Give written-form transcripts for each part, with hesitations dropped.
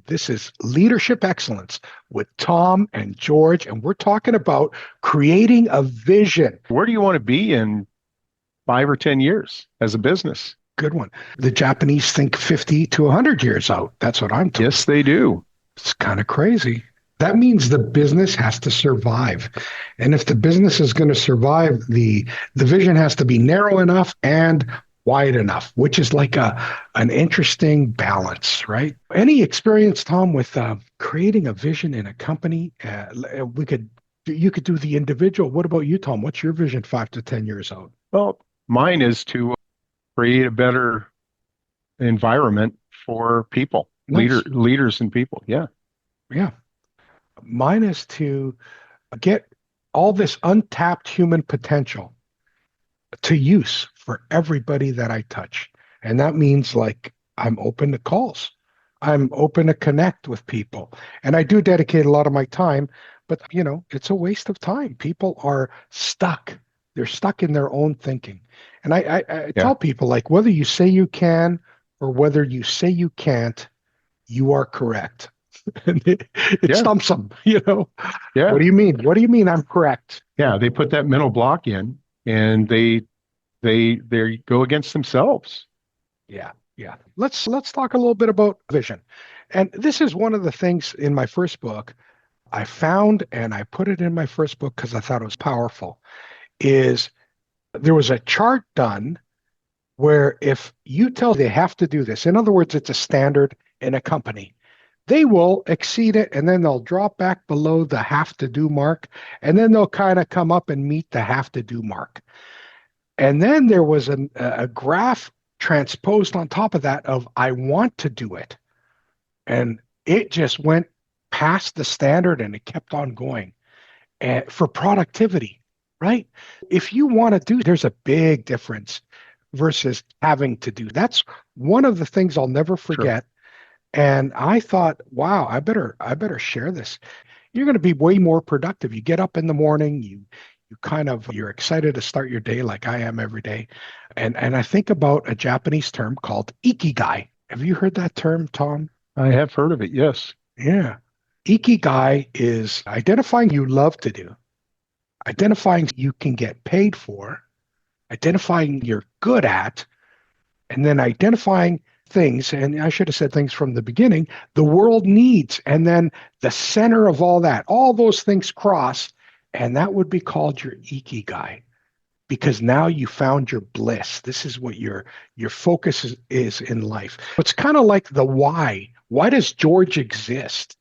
This is Leadership Excellence with Tom and George, and we're talking about creating a vision. Where do you want to be in 5 or 10 years as a business? Good one. The Japanese think 50 to 100 years out. That's what I'm told. Yes, they do. It's kind of crazy. That means the business has to survive. And if the business is going to survive, the vision has to be narrow enough and wide enough, which is like an interesting balance, right? Any experience, Tom, with creating a vision in a company? You could do the individual. What about you, Tom? What's your vision 5 to 10 years out? Well, mine is to create a better environment for people, Nice. leaders and people. Yeah. Yeah. Mine is to get all this untapped human potential to use for everybody that I touch. And that means like I'm open to calls. I'm open to connect with people. And I do dedicate a lot of my time, but it's a waste of time. People are stuck. They're stuck in their own thinking. And I Yeah. tell people like whether you say you can or whether you say you can't, you are correct. And it Yeah. stumps them, What Yeah. do you mean? What do you mean I'm correct? Yeah. They put that mental block in and they go against themselves. Yeah, yeah. Let's talk a little bit about vision. And this is one of the things in my first book I found, and I put it in my first book because I thought it was powerful, is there was a chart done where if you tell they have to do this, in other words, it's a standard in a company, they will exceed it and then they'll drop back below the have to do mark, and then they'll kind of come up and meet the have to do mark. And then there was a graph transposed on top of that of I want to do it. And it just went past the standard and it kept on going for productivity, right? If you want to do, there's a big difference versus having to do. That's one of the things I'll never Sure. forget. And I thought, wow, I better share this. You're going to be way more productive. You get up in the morning, you're excited to start your day like I am every day. And I think about a Japanese term called ikigai. Have you heard that term, Tom? I have heard of it. Yes. Yeah. Ikigai is identifying you love to do, identifying you can get paid for, identifying you're good at, and then identifying things, and I should have said things from the beginning, the world needs, and then the center of all those things cross, and that would be called your ikigai, because now you found your bliss. This is what your focus is in life. It's kind of like the why. Why does George exist?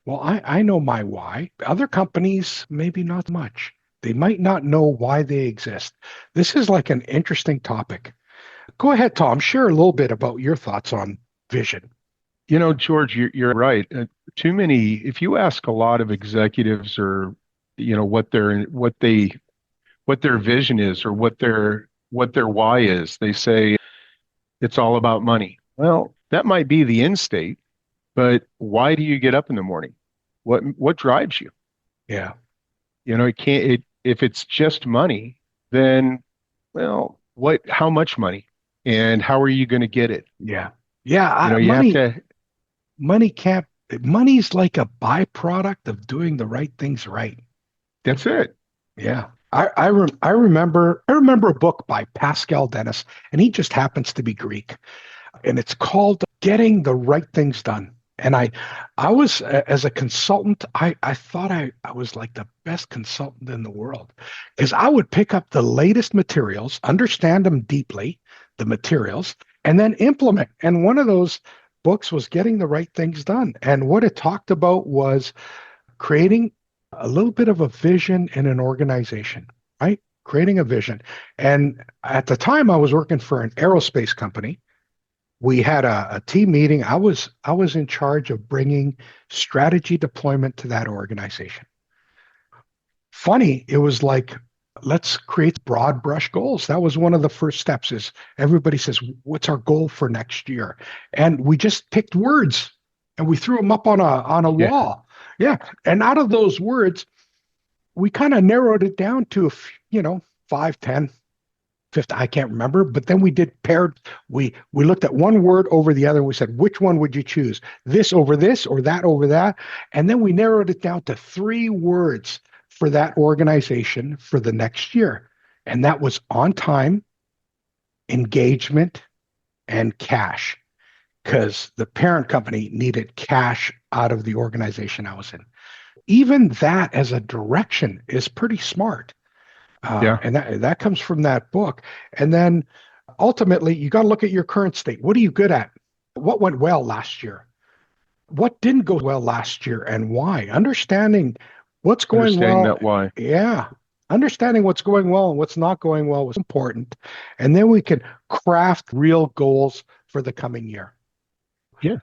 Well, I know my why. Other companies, maybe not much. They might not know why they exist. This is like an interesting topic. Go ahead, Tom. Share a little bit about your thoughts on vision. George, you're right. Too many, if you ask a lot of executives or, what their vision is or what their why is, they say it's all about money. Well, that might be the end state, but why do you get up in the morning? What drives you? Yeah, If it's just money, then, well, how much money and how are you going to get it? yeah, yeah. You have to, Money can't. Money's like a byproduct of doing the right things right. that's it. Yeah. I remember a book by Pascal Dennis, and he just happens to be Greek, and it's called Getting the Right Things Done. And I was as a consultant, I thought I was like the best consultant in the world because I would pick up the latest materials, understand them deeply, the materials, and then implement. And one of those books was Getting the Right Things Done. And what it talked about was creating a little bit of a vision in an organization, right? Creating a vision. And at the time, I was working for an aerospace company. We had a team meeting. I was in charge of bringing strategy deployment to that organization. Funny, it was like, let's create broad brush goals. That was one of the first steps is everybody says, what's our goal for next year? And we just picked words and we threw them up on a Yeah. wall. Yeah. And out of those words, we kind of narrowed it down to, 5, 10. fifth, I can't remember, but then we did paired. We looked at one word over the other and we said, which one would you choose? This over this or that over that? And then we narrowed it down to three words for that organization for the next year. And that was on time, engagement, and cash, because the parent company needed cash out of the organization I was in. Even that as a direction is pretty smart. Yeah. And that comes from that book. And then ultimately, you got to look at your current state. What are you good at? What went well last year? What didn't go well last year and why? Understanding what's going Understanding well. that why. Yeah. Understanding what's going well and what's not going well was important. And then we can craft real goals for the coming year. Yeah.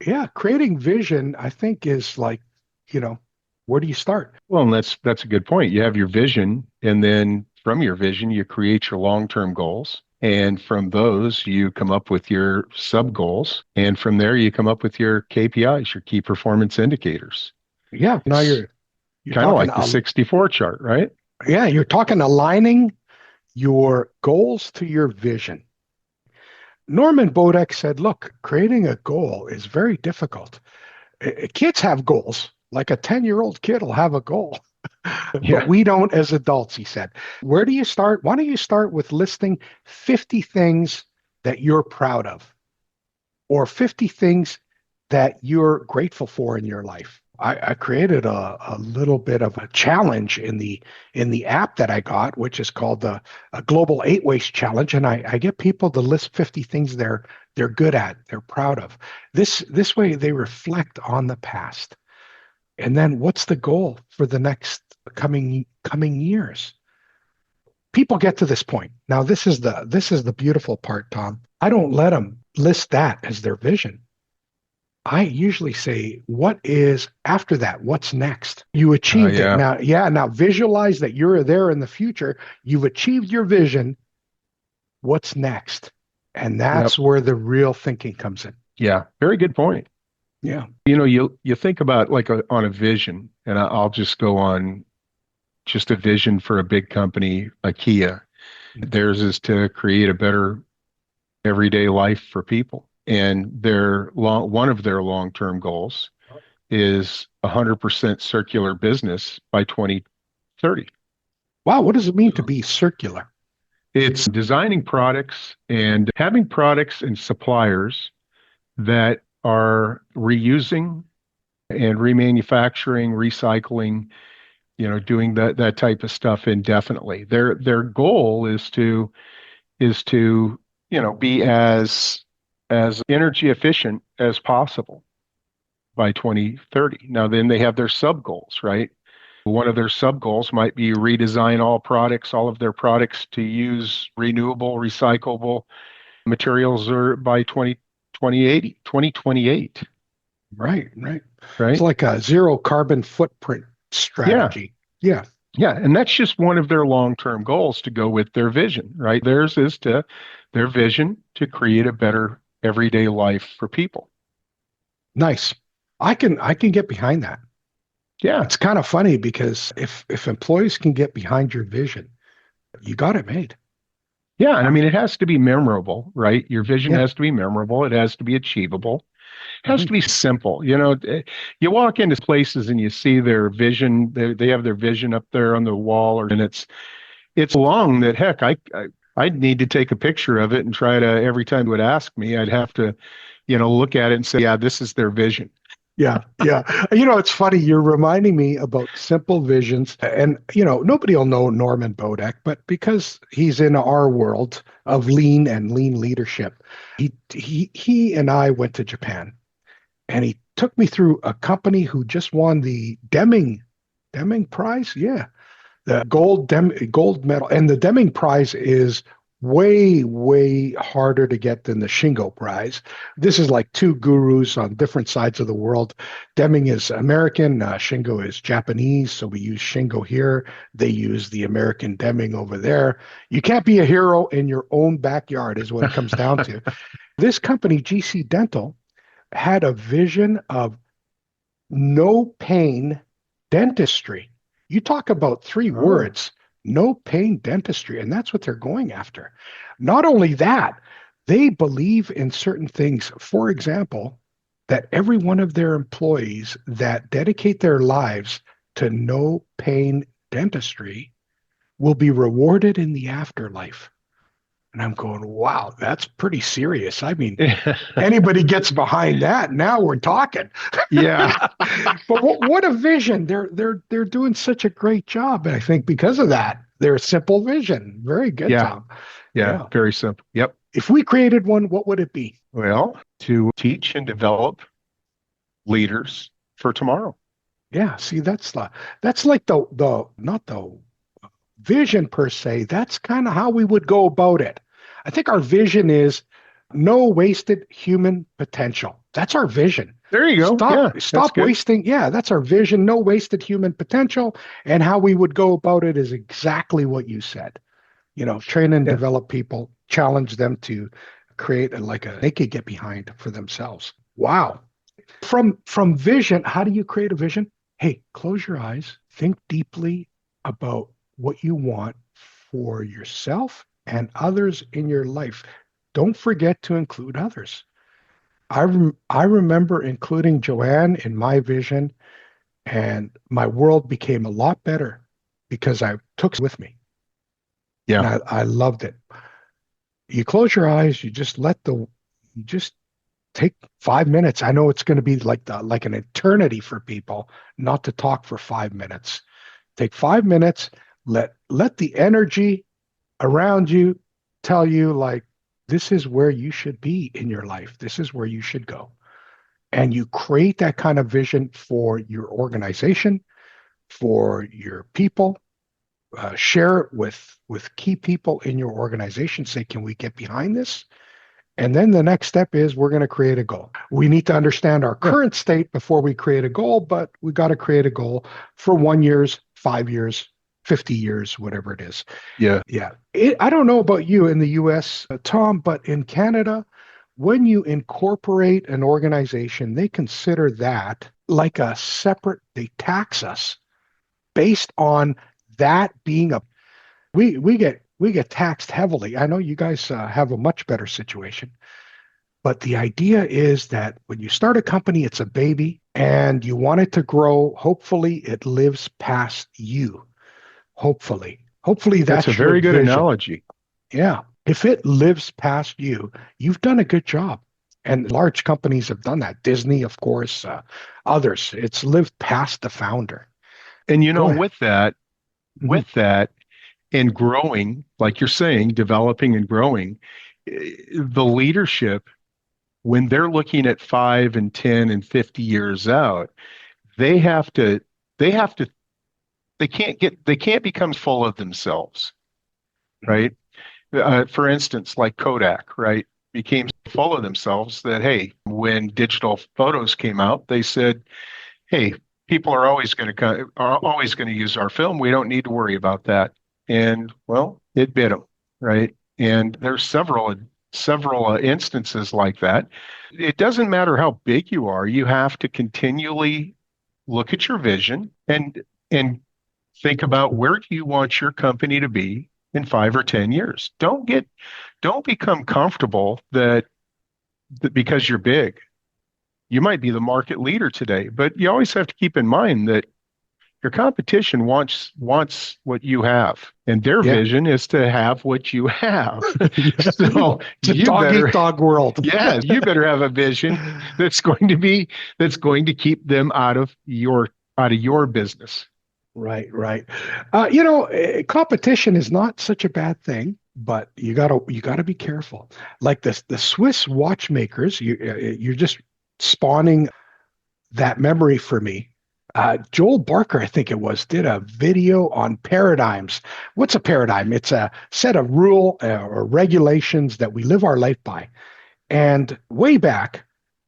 Yeah. Creating vision, I think, is like, you know, where do you start? Well, and that's a good point. You have your vision, and then from your vision, you create your long-term goals. And from those, you come up with your sub goals. And from there, you come up with your KPIs, your key performance indicators. Yeah. Now It's you're kind of talking like the 64 chart, right? yeah, you're talking aligning your goals to your vision. Norman Bodek said, look, creating a goal is very difficult. Kids have goals. Like a 10-year-old kid will have a goal, but Yeah. we don't as adults, he said. Where do you start? Why don't you start with listing 50 things that you're proud of or 50 things that you're grateful for in your life? I created a little bit of a challenge in the app that I got, which is called the a Global Eight Waste Challenge, and I get people to list 50 things they're good at, they're proud of. This way they reflect on the past, and then what's the goal for the next coming years? People get to this point. Now this is the beautiful part, Tom. I don't let them list that as their vision. I usually say, what is after that? What's next? You achieved it. Yeah. Now, yeah, now visualize that you're there in the future. You've achieved your vision. What's next? And Yep. that's where the real thinking comes in. Yeah. Very good point. Yeah. You think about like on a vision, and I'll just go on just a vision for a big company, IKEA. Theirs is to create a better everyday life for people. And one of their long-term goals is 100% circular business by 2030. Wow. What does it mean to So be circular? it's designing products and having products and suppliers that are reusing and remanufacturing, recycling, doing that type of stuff indefinitely. Their goal is to be as energy efficient as possible by 2030. Now then they have their sub goals, right? One of their sub goals might be redesign all of their products to use renewable, recyclable materials or by 2028, Right. Right. It's right? like a zero carbon footprint Yeah. strategy. Yeah. Yeah, and that's just one of their long-term goals to go with their vision, right? Theirs is to their vision to create a better everyday life for people. Nice. I can get behind that. Yeah. It's kind of funny because if employees can get behind your vision, you got it made. Yeah, and I Uh, mean it has to be memorable, right? Your vision yeah. has to be memorable. It has to be achievable. It has to Mhm. be simple. You walk into places and you see their vision, they have their vision up there on the wall and it's long that heck, I'd need to take a picture of it and try to every time it would ask me, I'd have to, look at it and say, yeah, this is their vision. Yeah, yeah. It's funny. You're reminding me about simple visions. And, nobody will know Norman Bodek, but because he's in our world of lean and lean leadership, he and I went to Japan and he took me through a company who just won the Deming Prize. Yeah, the gold medal, and the Deming Prize is way harder to get than the Shingo Prize. This is like two gurus on different sides of the world. Deming is American, Shingo is Japanese, so we use Shingo here. They use the American Deming over there. You can't be a hero in your own backyard, is what it comes down to. This company, GC Dental, had a vision of no pain dentistry. You talk about three Oh, words, no pain dentistry. And that's what they're going after. Not only that, they believe in certain things. For example, that every one of their employees that dedicate their lives to no pain dentistry will be rewarded in the afterlife. And I'm going, wow, that's pretty serious. I mean, anybody gets behind that, now we're talking. Yeah. But what a vision. They're doing such a great job. And I think because of that, their simple vision. Very good, Yeah. Tom. Yeah. Yeah. Very simple. Yep. If we created one, what would it be? Well, to teach and develop leaders for tomorrow. Yeah, see, that's like the not the vision per se. That's kind of how we would go about it. I think our vision is no wasted human potential. That's our vision. There you go. Stop Yeah, that's stop good. wasting. Yeah, that's our vision. No wasted human potential. And how we would go about it is exactly what you said. Train and Yeah. develop people, challenge them to create they could get behind for themselves. Wow. From vision, how do you create a vision? Hey, close your eyes, think deeply about what you want for yourself and others in your life. Don't forget to include others. I remember including Joanne in my vision, and my world became a lot better because I took it with me, and Yeah. I loved it. You close your eyes, you just take 5 minutes. I know it's going to be like an eternity for people not to talk for 5 minutes. Take 5 minutes, let the energy around you tell you like this is where you should be in your life. This is where you should go. And you create that kind of vision for your organization, for your people. Share it with key people in your organization. Say, can we get behind this? And then the next step is we're going to create a goal. We need to understand our Yeah. current state before we create a goal, but we got to create a goal for 1 years, 5 years, 50 years, whatever it is. Yeah. Yeah. I don't know about you in the US, Tom, but in Canada, when you incorporate an organization, they consider that like a separate, they tax us based on that being we get taxed heavily. I know you guys have a much better situation, but the idea is that when you start a company, it's a baby and you want it to grow. Hopefully, it lives past you. Hopefully That's a that's your very good vision. analogy. Yeah. If it lives past you, you've done a good job. And large companies have done that. Disney, of course, others. It's lived past the founder. And Go ahead. Mhm. with that and growing, like you're saying, developing and growing, the leadership, when they're looking at 5 and 10 and 50 years out, they have to, they have to, they can't become full of themselves, Mhm. right? For instance, like Kodak, right? Became full of themselves that, hey, when digital photos came out, they said, hey, people are always going to use our film. We don't need to worry about that. And well, it bit them, right? And there's several instances like that. It doesn't matter how big you are. You have to continually look at your vision and think about where do you want your company to be in 5 or 10 years. Don't become comfortable that because you're big you might be the market leader today, but you always have to keep in mind that your competition wants what you have, and their Yeah. vision is to have what you have. Yeah. So It's a dog eat dog world. yes, you better have a vision that's going to keep them out of your business. Right, right. Competition is not such a bad thing, but you gotta be careful. Like the Swiss watchmakers, you're just spawning that memory for me. Joel Barker, I think it was, did a video on paradigms. What's a paradigm? It's a set of rule or regulations that we live our life by. And way back,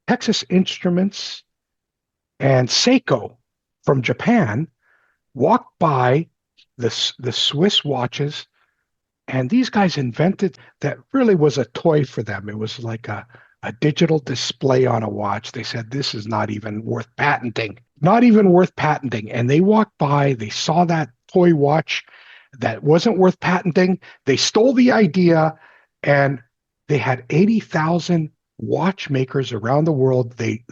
Texas Instruments and Seiko from Japan walked by the Swiss watches, and these guys invented that really was a toy for them. It was like a digital display on a watch. They said this is not even worth patenting, not even worth patenting. And they walked by, they saw that toy watch, that wasn't worth patenting. They stole the idea, and they had 80,000 watchmakers around the world. They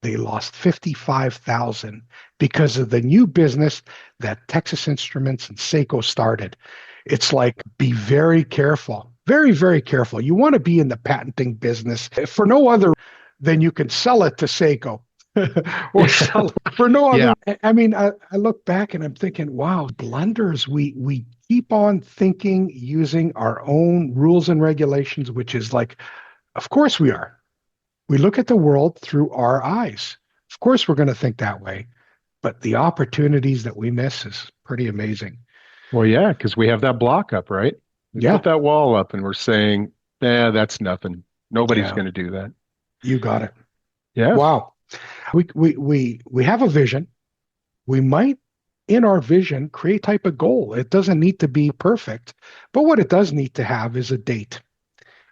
lost 55,000 because of the new business that Texas Instruments and Seiko started. It's like, be very careful, very, very careful. You want to be in the patenting business for no other than you can sell it to Seiko or sell it for no Yeah. other. I mean, I look back and I'm thinking, wow, blunders. We keep on thinking using our own rules and regulations, which is like, of course we are. We look at the world through our eyes. Of course, we're going to think that way, but the opportunities that we miss is pretty amazing. Well, yeah, because we have that block up, right? We put Yeah, that wall up and we're saying, yeah, that's nothing. Nobody's yeah, going to do that. you got it. Yeah. Wow. We have a vision. We might, in our vision, create type of goal. It doesn't need to be perfect, but what it does need to have is a date.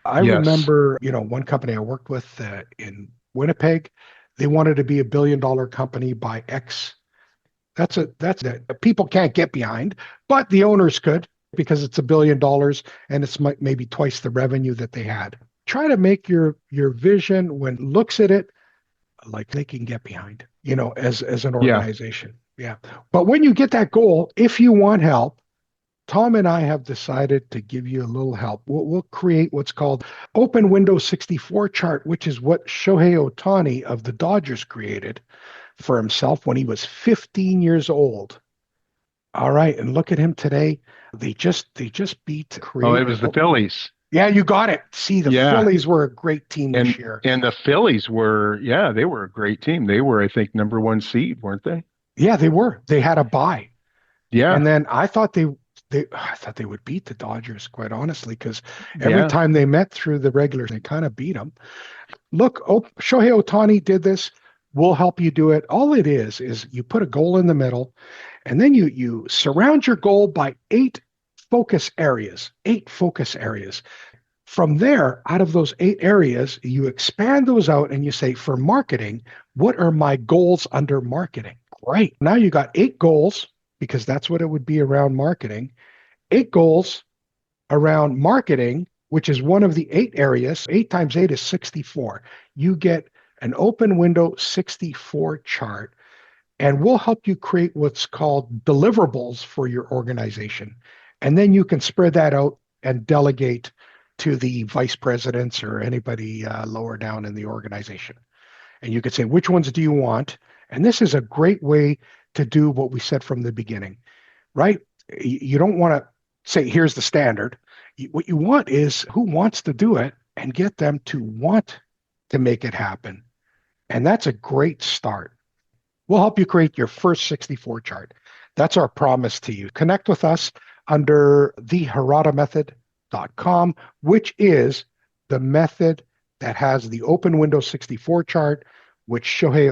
I Yes. remember, one company I worked with in Winnipeg, they wanted to be $1 billion company by X. That's a people can't get behind, but the owners could because it's $1 billion and it's maybe twice the revenue that they had. Try to make your vision when looks at it like they can get behind, as an Yeah. organization. Yeah. But when you get that goal, if you want help, Tom and I have decided to give you a little help. We'll create what's called Open Window 64 chart, which is what Shohei Ohtani of the Dodgers created for himself when he was 15 years old. All right, and look at him today. They just beat Oh, create it an was the Phillies. yeah, you got it. See, the Yeah. Phillies were a great team this And year. and the Phillies were, yeah, they were a great team. They were, I think, number one seed, weren't they? Yeah, they were. They had a bye. And Yeah. then I thought they would beat the Dodgers, quite honestly, because every Yeah. time they met through the regulars, they kind of beat them. Look, Shohei Ohtani did this. We'll help you do it. All it is you put a goal in the middle, and then you surround your goal by focus areas, eight focus areas. From there, out of those 8 areas, you expand those out and you say, for marketing, what are my goals under marketing? Great. Now you got 8 goals because that's what it would be around marketing. 8 goals around marketing, which is one of the 8 areas. 8 times 8 is 64. You get an open window 64 chart, and we'll help you create what's called deliverables for your organization. And then you can spread that out and delegate to the vice presidents or anybody lower down in the organization. And you could say, which ones do you want? And this is a great way to do what we said from the beginning, right? You don't want to say, here's the standard. What you want is who wants to do it and get them to want to make it happen. And that's a great start. We'll help you create your first 64 chart. That's our promise to you. Connect with us under theharada.com, which is the method that has the open window 64 chart, which Shohei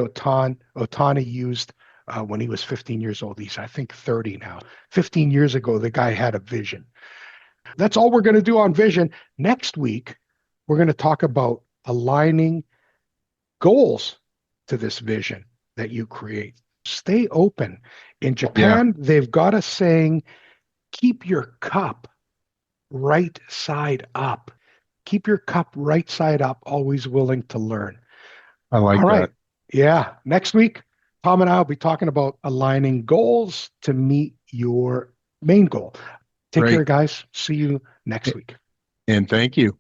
Ohtani used when he was 15 years old. He's, I think, 30 now. 15 years ago, the guy had a vision. That's all we're going to do on vision. Next week, we're going to talk about aligning goals to this vision that you create. Stay open. In Yeah. Japan, they've got a saying, keep your cup right side up. Keep your cup right side up, always willing to learn. I All like right. that. Yeah. Next week, Tom and I will be talking about aligning goals to meet your main goal. Take care, Great. guys. See you next week. And thank you.